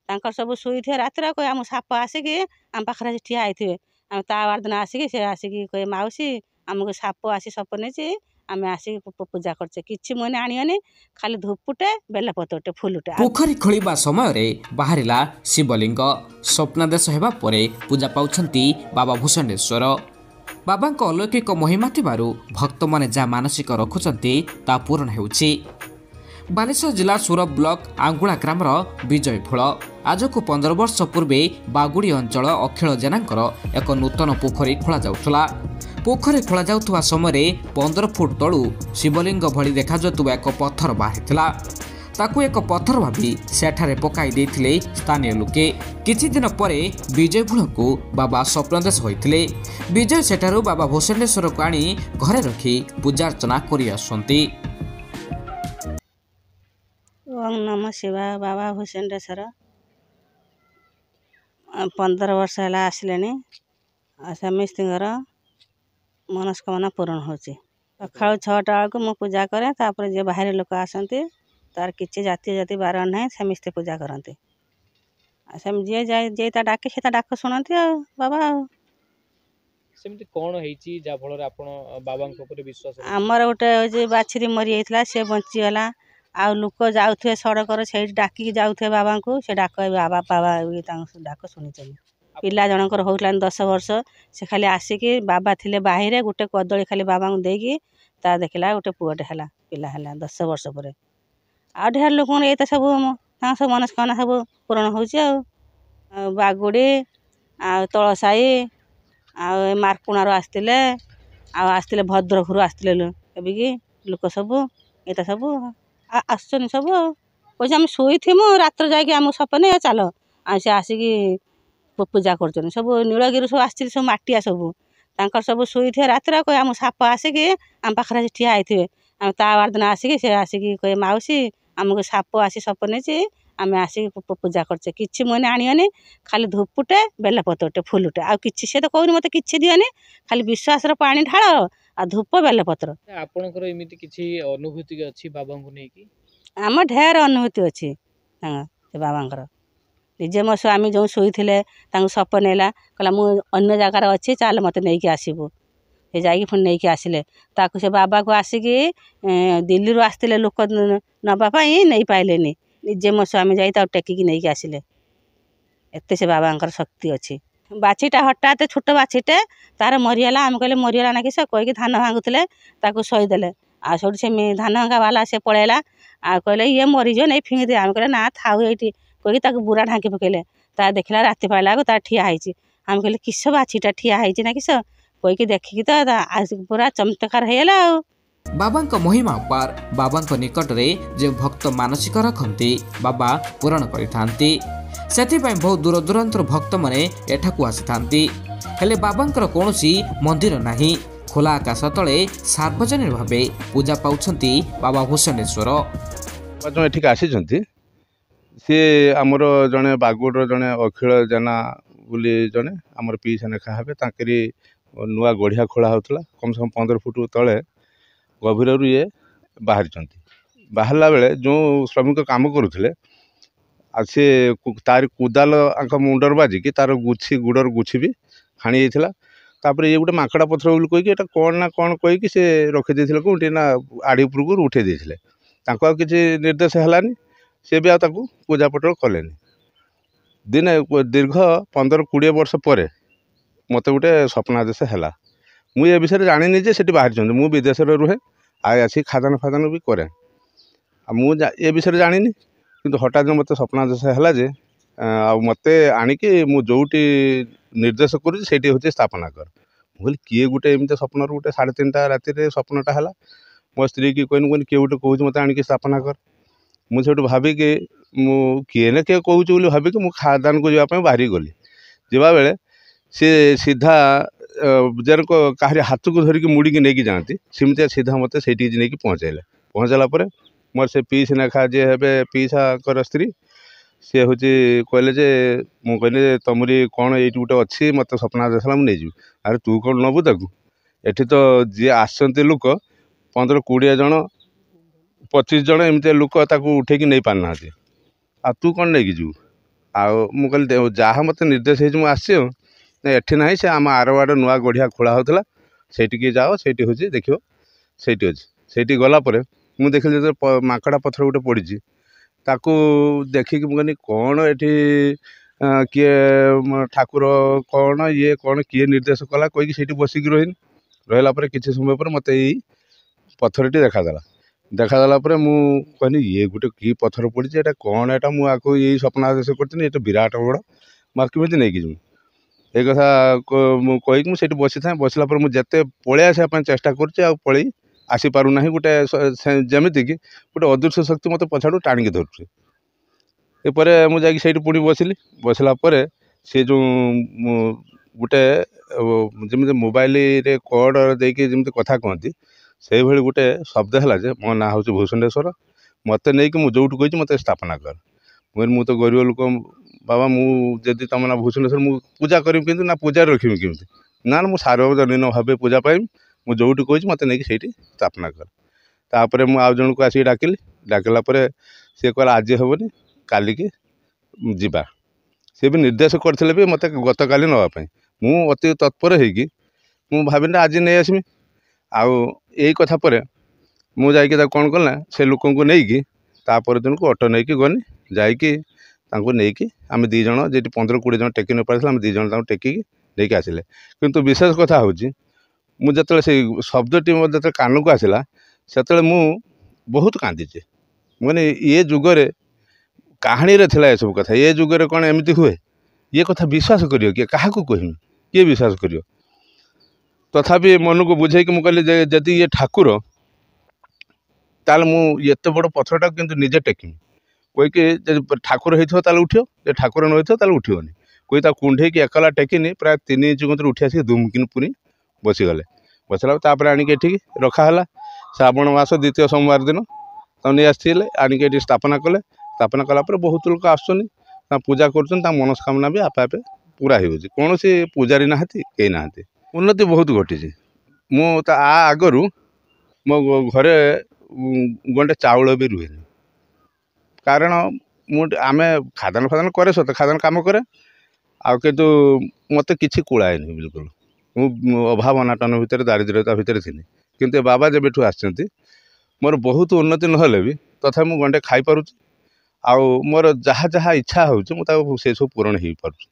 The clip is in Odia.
ତାଙ୍କର ସବୁ ଶୋଇଥିବେ ରାତିରେ କହେ ଆମ ସାପ ଆସିକି ଆମ ପାଖରେ ଆସି ଠିଆ ହେଇଥିବେ। ଆମେ ତା ବାରଦିନ ଆସିକି ସେ ଆସିକି କହେ ମାଉସୀ ଆମକୁ ସାପ ଆସି ସପ ନେଇଛି ଆମେ ଆସିକି ପୂଜା କରୁଛେ। କିଛି ମନେ ଆଣିବନି, ଖାଲି ଧୂପଟେ ବେଲପତ୍ରଟେ ଫୁଲଟେ। ପୋଖରୀ ଖୋଳିବା ସମୟରେ ବାହାରିଲା ଶିବଲିଙ୍ଗ। ସ୍ୱପ୍ନାଦେଶ ହେବା ପରେ ପୂଜା ପାଉଛନ୍ତି ବାବା ଭୂଷଣ୍ଡେଶ୍ୱର। ବାବାଙ୍କ ଅଲୌକିକ ମହିମା ଥିବାରୁ ଭକ୍ତମାନେ ଯାହା ମାନସିକ ରଖୁଛନ୍ତି ତାହା ପୂରଣ ହେଉଛି। ବାଲେଶ୍ୱର ଜିଲ୍ଲା ସୁରବ ବ୍ଲକ ଆଙ୍ଗୁଳା ଗ୍ରାମର ବିଜୟ ଫୁଳ। ଆଜକୁ 15 ବର୍ଷ ପୂର୍ବେ ବାଗୁଡ଼ି ଅଞ୍ଚଳ ଅଖିଳ ଜେନାଙ୍କର ଏକ ନୂତନ ପୋଖରୀ ଖୋଳାଯାଉଥିଲା। ପୋଖରୀ ଖୋଳାଯାଉଥିବା ସମୟରେ 15 ଫୁଟ ତଳୁ ଶିବଲିଙ୍ଗ ଭଳି ଦେଖାଯାଉଥିବା ଏକ ପଥର ବାହାରିଥିଲା। ତାକୁ ଏକ ପଥର ଭାବି ସେଠାରେ ପକାଇ ଦେଇଥିଲେ ସ୍ଥାନୀୟ ଲୋକେ। କିଛି ଦିନ ପରେ ବିଜୟ ଫୁଳଙ୍କୁ ବାବା ସ୍ୱପ୍ନାଦେଶ ହୋଇଥିଲେ। ବିଜୟ ସେଠାରୁ ବାବା ଭୂଷଣ୍ଡେଶ୍ୱରକୁ ଆଣି ଘରେ ରଖି ପୂଜାର୍ଚ୍ଚନା କରି ଆସୁଛନ୍ତି। ଓಂ ନମ ଶିବାୟ। ବାବା ଭୂଷଣ୍ଡେଶ୍ୱର 15 ବର୍ଷ ହେଲା ଆସିଲେଣି। ସମସ୍ତଙ୍କର ମନସ୍କାମନା ପୂରଣ ହେଉଛି। ସକାଳୁ 6ଟା ବେଳକୁ ମୁଁ ପୂଜା କରେ, ତାପରେ ଯିଏ ବାହାରେ ଲୋକ ଆସନ୍ତି ତାର କିଛି ଜାତି ଜାତି ବାର ନାହିଁ, ସମସ୍ତେ ପୂଜା କରନ୍ତି। ଆଉ ଯିଏ ଯିଏ ତା ଡାକେ ସେ ତା ଡାକ ଶୁଣନ୍ତି ଆଉ ବାବା। ଆଉ ସେମିତି କ'ଣ ହେଇଛି ଯାହା ଫଳରେ ଆପଣ ବାବାଙ୍କ ଉପରେ ବିଶ୍ୱାସ? ଆମର ଗୋଟେ ହେଉଛି ବାଛୁରୀ ମରି ଯାଇଥିଲା, ସେ ବଞ୍ଚିଗଲା। ଆଉ ଲୋକ ଯାଉଥିବେ ସଡ଼କରେ ସେଇଠି ଡାକିକି ଯାଉଥିବେ ବାବାଙ୍କୁ, ସେ ଡାକ ବାବା ବାବା ତାଙ୍କ ଡାକ ଶୁଣିଛନ୍ତି। ପିଲା ଜଣଙ୍କର ହେଉଥିଲା 10 ବର୍ଷ, ସେ ଖାଲି ଆସିକି ବାବା ଥିଲେ ବାহিରେ ଗୋଟେ କଦଳୀ ଖାଲି ବାବାଙ୍କୁ ଦେଇକି ତା ଦେଖିଲା ଗୋଟେ ପୁଅଟେ ହେଲା, ପିଲା ହେଲା 10 ବର୍ଷ ପରେ। ଆଉ ଢେର ଲୋକଙ୍କର ଏଇତ ସବୁ ତାଙ୍କ ସବୁ ମନସ୍କାମନା ସବୁ ପୂରଣ ହେଉଛି। ଆଉ ବାଗୁଡ଼ି ଆଉ ତଳସାହି ଆଉ ଏ ମାର୍କୁଣାରୁ ଆସିଥିଲେ, ଆଉ ଆସିଥିଲେ ଭଦ୍ରକରୁ ଆସିଥିଲେ ଏବିକି ଲୋକ ସବୁ। ଏଇତ ସବୁ ଆସୁଛନ୍ତି ସବୁ। ଆଉ କହୁଛି ଆମେ ଶୋଇଥିମୁ ରାତିରେ ଯାଇକି ଆମକୁ ସପନେ ଚାଲ, ଆଉ ସେ ଆସିକି ପୂଜା କରୁଛନ୍ତି। ସବୁ ନୀଳଗିରି ସବୁ ଆସିଥିଲେ, ସବୁ ମାଟିଆ ସବୁ। ତାଙ୍କର ସବୁ ଶୋଇଥିବେ ରାତିରେ କହେ ଆମ ସାପ ଆସିକି ଆମ ପାଖରେ ଆସି ଠିଆ ହେଇଥିବେ। ଆମେ ତା ବାରଦିନ ଆସିକି ସେ ଆସିକି କହେ ମାଉସୀ ଆମକୁ ସାପ ଆସି ସପ ନେଇଛି ଆମେ ଆସିକି ପୂଜା କରୁଛେ। କିଛି ମନେ ଆଣିବନି, ଖାଲି ଧୂପଟେ ବେଲପତ୍ରଟେ ଫୁଲଟେ। ଆଉ କିଛି ସେ ତ କହୁନି ମୋତେ କିଛି ଦିଅନି, ଖାଲି ବିଶ୍ୱାସର ପାଣି ଢାଳ ଆଉ ଧୂପ ବେଲପତ୍ର। ଆପଣଙ୍କର ଏମିତି କିଛି ଅନୁଭୂତି ଅଛି ବାବାଙ୍କୁ ନେଇକି? ଆମ ଢେର ଅନୁଭୂତି ଅଛି ସେ ବାବାଙ୍କର। ନିଜେ ମୋ ସ୍ୱାମୀ ଯେଉଁ ଶୋଇଥିଲେ ତାଙ୍କୁ ସପ ନେଲା, କହିଲା ମୁଁ ଅନ୍ୟ ଜାଗାରେ ଅଛି ଚାଲ ମୋତେ ନେଇକି ଆସିବୁ। ସେ ଯାଇକି ପୁଣି ନେଇକି ଆସିଲେ ତାକୁ। ସେ ବାବାକୁ ଆସିକି ଦିଲ୍ଲୀରୁ ଆସିଥିଲେ ଲୋକ ନେବା ପାଇଁ, ନେଇପାରିଲେନି। ନିଜେ ମୋ ସ୍ୱାମୀ ଯାଇ ତାକୁ ଟେକିକି ନେଇକି ଆସିଲେ। ଏତେ ସେ ବାବାଙ୍କର ଶକ୍ତି ଅଛି। ବାଛିଟା ହଠାତ୍ ଛୋଟ ବାଛିଟେ ତାର ମରିଗଲା। ଆମେ କହିଲେ ମରିଗଲା ନା କିସ କହିକି ଧାନ ଭାଙ୍ଗୁଥିଲେ ତାକୁ ଶୋଇଦେଲେ। ଆଉ ସେଇଠୁ ସେ ଧାନ ଭାଙ୍ଗା ବାଲା ସେ ପଳେଇଲା। ଆଉ କହିଲେ ଇଏ ମରିଯିବ ନେଇ ଫିଙ୍ଗି ଦିଅ। ଆମେ କହିଲେ ନା ଥାଉ ଏଇଠି କହିକି ତାକୁ ବୁରା ଢାଙ୍କି ପକେଇଲେ। ତା ଦେଖିଲା ରାତି ପାଇଲାକୁ ତାର ଠିଆ ହେଇଛି। ଆମେ କହିଲେ କିସ ବାଛିଟା ଠିଆ ହେଇଛି ନା କିସ କହିକି ଦେଖିକି ତ ପୁରା ଚମତ୍କାର ହେଇଗଲା। ଆଉ ବାବାଙ୍କ ମହିମା ଅପାର। ବାବାଙ୍କ ନିକଟରେ ଯେଉଁ ଭକ୍ତ ମାନସିକ ରଖନ୍ତି ବାବା ପୂରଣ କରିଥାନ୍ତି। ସେଥିପାଇଁ ବହୁ ଦୂର ଦୂରାନ୍ତର ଭକ୍ତମାନେ ଏଠାକୁ ଆସିଥାନ୍ତି। ହେଲେ ବାବାଙ୍କର କୌଣସି ମନ୍ଦିର ନାହିଁ। ଖୋଲା ଆକାଶ ତଳେ ସାର୍ବଜନୀନ ଭାବେ ପୂଜା ପାଉଛନ୍ତି ବାବା ଭୂଷଣ୍ଡେଶ୍ୱର। ଏଠିକି ଆସିଛନ୍ତି ସିଏ ଆମର ଜଣେ ବାଗୁଡ଼ର ଜଣେ ଅଖିଳ ଜେନା ବୋଲି ଜଣେ ଆମର ପିଇସା ଲେଖା ହେବେ। ତାଙ୍କରି ନୂଆ ଗଢ଼ିଆ ଖୋଳା ହେଉଥିଲା। କମ୍ ସେ କମ୍ 15 ଫୁଟ ତଳେ ଗଭୀରରୁ ଇଏ ବାହାରିଛନ୍ତି। ବାହାରିଲା ବେଳେ ଯେଉଁ ଶ୍ରମିକ କାମ କରୁଥିଲେ, ଆଉ ସେ ତାର କୁଦାଲ ଆଙ୍କ ମୁଣ୍ଡରେ ବାଜିକି ତାର ଗୋଡ଼ର ଗୁଛି ବି ହାଣି ଯାଇଥିଲା। ତାପରେ ଇଏ ଗୋଟେ ମାଙ୍କଡ଼ା ପଥର ବୋଲି କହିକି ଏଇଟା କ'ଣ ନା କ'ଣ କହିକି ସେ ରଖିଦେଇଥିଲେ କେଉଁଠି ନା ଆଡ଼ି ଉପରକୁ ଉଠେଇ ଦେଇଥିଲେ। ତାଙ୍କୁ ଆଉ କିଛି ନିର୍ଦ୍ଦେଶ ହେଲାନି, ସେ ବି ଆଉ ତାକୁ ପୂଜା ପଟଳ କଲେନି। ଦିନେ ଦୀର୍ଘ 15-20 ବର୍ଷ ପରେ ମୋତେ ଗୋଟେ ସ୍ୱପ୍ନାଦେଶ ହେଲା। ମୁଁ ଏ ବିଷୟରେ ଜାଣିନି ଯେ ସେଠି ବାହାରିଛନ୍ତି। ମୁଁ ବିଦେଶରେ ରୁହେ, ଆଉ ଆସିକି ଖାଦାନ ଫାଦାନ ବି କରେ। ଆଉ ମୁଁ ଏ ବିଷୟରେ ଜାଣିନି, କିନ୍ତୁ ହଠାତ୍ ମୋତେ ସ୍ୱପ୍ନାଦେଶ ହେଲା ଯେ ଆଉ ମୋତେ ଆଣିକି ମୁଁ ଯେଉଁଠି ନିର୍ଦ୍ଦେଶ କରୁଛି ସେଇଠି ହେଉଛି ସ୍ଥାପନା କର। ମୁଁ କହିଲି କିଏ ଗୋଟେ ଏମିତି ସ୍ୱପ୍ନରୁ ଗୋଟେ 3:30 ରାତିରେ ସ୍ୱପ୍ନଟା ହେଲା। ମୋ ସ୍ତ୍ରୀକି କହିନି କିଏ ଗୋଟେ କହୁଛି ମୋତେ ଆଣିକି ସ୍ଥାପନା କର। ମୁଁ ସେଇଠୁ ଭାବିକି ମୁଁ କିଏ ନା କିଏ କହୁଛି ବୋଲି ଭାବିକି ମୁଁ ଖାଦାନକୁ ଯିବା ପାଇଁ ବାହାରି ଗଲି। ଯିବାବେଳେ ସେ ସିଧା ଯେରକ କାହାରି ହାତକୁ ଧରିକି ମୁଡ଼ିକି ନେଇକି ଯାଆନ୍ତି, ସେମିତିଆ ସିଧା ମୋତେ ସେଇଠିକି ନେଇକି ପହଞ୍ଚାଇଲେ। ପହଞ୍ଚାଇଲା ପରେ ମୋର ସେ ପିଇସି ଲେଖା ଯିଏ ହେବେ ପିଇସାଙ୍କର ସ୍ତ୍ରୀ, ସିଏ ହେଉଛି କହିଲେ ଯେ, ମୁଁ କହିଲି ଯେ ତମରି କ'ଣ ଏଇଠି ଗୋଟେ ଅଛି, ମୋତେ ସ୍ୱପ୍ନାଦେଶ ହେଲା ମୁଁ ନେଇଯିବି। ଆରେ ତୁ କ'ଣ ନେବୁ ତାକୁ? ଏଠି ତ ଯିଏ ଆସିଛନ୍ତି ଲୋକ 15-20 ଜଣ 25 ଜଣ ଏମିତିଆ ଲୋକ ତାକୁ ଉଠେଇକି ନେଇ ପାରୁନାହାନ୍ତି, ଆଉ ତୁ କ'ଣ ନେଇକି ଯିବୁ? ଆଉ ମୁଁ କହିଲି ଯାହା ମୋତେ ନିର୍ଦ୍ଦେଶ ହେଇଛି ମୁଁ ଆସିଛି ଆଉ ନାଇଁ ଏଠି ନାହିଁ, ସେ ଆମ ଆର ଆଡ଼େ ନୂଆ ଗଢ଼ିଆ ଖୋଳା ହେଉଥିଲା, ସେଇଠିକି ଯାଅ, ସେଇଠି ହେଉଛି ଦେଖିବ, ସେଇଠି ଅଛି। ସେଇଠି ଗଲା ପରେ ମୁଁ ଦେଖିଲି ଯେତେବେଳେ ମାଙ୍କଡ଼ା ପଥର ଗୋଟେ ପଡ଼ିଛି, ତାକୁ ଦେଖିକି ମୁଁ କହିଲି କ'ଣ ଏଠି କିଏ ଠାକୁର କ'ଣ ଇଏ କ'ଣ କିଏ ନିର୍ଦ୍ଦେଶ କଲା କହିକି ସେଇଠି ବସିକି ରହିଲା ପରେ କିଛି ସମୟ ପରେ ମୋତେ ଏଇ ପଥରଟି ଦେଖାଦେଲା ପରେ ମୁଁ କହିଲି ଇଏ ଗୋଟେ କି ପଥର ପଡ଼ିଛି, ଏଇଟା କ'ଣ, ଏଇଟା ମୁଁ ଆକୁ ଏଇ ସ୍ୱପ୍ନାଦେଶ କରିଥିଲି, ଏଇଟା ବିରାଟ ବଡ଼, ମୁଁ କେମିତି ନେଇକି ଯିବି। এই କଥା ମୁଁ କହିକି ମୁଁ ସେଇଠି ବସିଲା ପରେ ମୁଁ ଯେତେ ପଳେଇ ଆସିବା ପାଇଁ ଚେଷ୍ଟା କରୁଛି ଆଉ ପଳେଇ ଆସିପାରୁନାହିଁ। ଗୋଟେ ଯେମିତିକି ଗୋଟେ ଅଦୃଶ୍ୟ ଶକ୍ତି ମୋତେ ପଛଆଡ଼ୁ ଟାଣିକି ଧରୁଛି। ଏପରେ ମୁଁ ଯାଇକି ସେଇଠି ପୁଣି ବସିଲା ପରେ ସେ ଯେଉଁ ଗୋଟେ ଯେମିତି ମୋବାଇଲରେ କୋଡ଼ ଦେଇକି ଯେମିତି କଥା କହନ୍ତି, ସେଇଭଳି ଗୋଟେ ଶବ୍ଦ ହେଲା ଯେ ମୋ ନାଁ ହେଉଛି ଭୂଷଣ୍ଡେଶ୍ୱର, ମୋତେ ନେଇକି ମୁଁ ଯେଉଁଠୁ କହିଛି ମୋତେ ସ୍ଥାପନା କର। ମୁଁ ତ ଗରିବ ଲୋକ ବାବା, ମୁଁ ଯଦି ତୁମ ନା ଭୂଷଣ୍ଡେଶ୍ୱର ମୁଁ ପୂଜା କରିବି କେମିତି, ନା ପୂଜାରେ ରଖିବି କେମିତି, ନା ମୁଁ ସାର୍ବଜନୀନ ଭାବେ ପୂଜା ପାଇବି, ମୁଁ ଯେଉଁଠି କହିଛି ମୋତେ ନେଇକି ସେଇଠି ସ୍ଥାପନା କର। ତାପରେ ମୁଁ ଆଉ ଜଣକୁ ଆସିକି ଡାକିଲା ପରେ ସିଏ କହିଲା ଆଜି ହେବନି, କାଲିକି ଯିବା। ସିଏ ବି ନିର୍ଦ୍ଦେଶ କରିଥିଲେ ବି ମୋତେ ଗତକାଲି ନେବା ପାଇଁ। ମୁଁ ଅତି ତତ୍ପର ହେଇକି ମୁଁ ଭାବିଲି ଆଜି ନେଇ ଆସିବି। ଆଉ ଏଇ କଥା ପରେ ମୁଁ ଯାଇକି ତାକୁ କ'ଣ କଲି ନା, ସେ ଲୋକଙ୍କୁ ନେଇକି ତା ପରଦିନକୁ ଅଟୋ ନେଇକି ଗଲି, ଯାଇକି ତାଙ୍କୁ ନେଇକି ଆମେ 2 ଜଣ ଯେଠି 15-20 ଜଣ ଟେକି ନେଇପାରିଥିଲେ, ଆମେ 2 ଜଣ ତାଙ୍କୁ ଟେକିକି ନେଇକି ଆସିଲେ। କିନ୍ତୁ ବିଶେଷ କଥା ହେଉଛି ମୁଁ ଯେତେବେଳେ ସେଇ ଶବ୍ଦଟି ମୋ ଯେତେବେଳେ କାନକୁ ଆସିଲା, ସେତେବେଳେ ମୁଁ ବହୁତ କାନ୍ଦିଛି। ମାନେ ଏ ଯୁଗରେ କାହାଣୀରେ ଥିଲା ଏସବୁ କଥା, ଏ ଯୁଗରେ କ'ଣ ଏମିତି ହୁଏ? ଇଏ କଥା ବିଶ୍ୱାସ କରିବ କିଏ? କାହାକୁ କହିବି, କିଏ ବିଶ୍ୱାସ କରିବ? ତଥାପି ମନକୁ ବୁଝେଇକି ମୁଁ କହିଲି ଯେ ଯଦି ଇଏ ଠାକୁର, ତାହେଲେ ମୁଁ ଏତେ ବଡ଼ ପଥରଟାକୁ କିନ୍ତୁ ନିଜେ ଟେକିବି କହିକି, ଯଦି ଠାକୁର ହେଇଥିବ ତାହେଲେ ଉଠିବ, ଯଦି ଠାକୁର ନ ହେଇଥିବ ତାହେଲେ ଉଠିବନି କହି ତାକୁ କୁଣ୍ଢେଇକି ଏକଲା ଟେକିନି, ପ୍ରାୟ 3 ଇଞ୍ଚ କତିରୁ ଉଠି ଆସିକି ଦୁମକିନି ପୁଣି ବସିଗଲେ। ବସିଲା ତାପରେ ଆଣିକି ଏଠିକି ରଖାହେଲା। ଶ୍ରାବଣ ମାସ 2ୟ ସୋମବାର ଦିନ ତାକୁ ନେଇ ଆସିଥିଲେ, ଆଣିକି ଏଠି ସ୍ଥାପନା କଲେ। ସ୍ଥାପନା କଲା ପରେ ବହୁତ ଲୋକ ଆସୁଛନ୍ତି, ତା ପୂଜା କରୁଛନ୍ତି, ତା ମନସ୍କାମନା ବି ଆପେ ଆପେ ପୁରା ହେଉଛି। କୌଣସି ପୂଜାରୀ ନାହାନ୍ତି, କେହି ନାହାନ୍ତି। ଉନ୍ନତି ବହୁତ ଘଟିଛି। ମୁଁ ତା ଆଗରୁ ମୋ ଘରେ ଗଣ୍ଡେ ଚାଉଳ ବି ରୁହେନି, କାରଣ ଆମେ ଖାଦାନ କରେ, ସତ ଖାଦାନ କାମ କରେ, ଆଉ କିନ୍ତୁ ମୋତେ କିଛି କୁଳାଏନି ବିଲକୁଲ। ମୁଁ ଅଭାବ ଅନାଟନ ଭିତରେ, ଦାରିଦ୍ର୍ୟତା ଭିତରେ ଥିଲି। କିନ୍ତୁ ଏ ବାବା ଯେବେଠୁ ଆସିଛନ୍ତି, ମୋର ବହୁତ ଉନ୍ନତି ନହେଲେ ବି ତଥାପି ମୁଁ ଗଣ୍ଡେ ଖାଇପାରୁଛି, ଆଉ ମୋର ଯାହା ଇଚ୍ଛା ହେଉଛି ମୁଁ ତାକୁ ସେସବୁ ପୂରଣ ହେଇପାରୁଛି।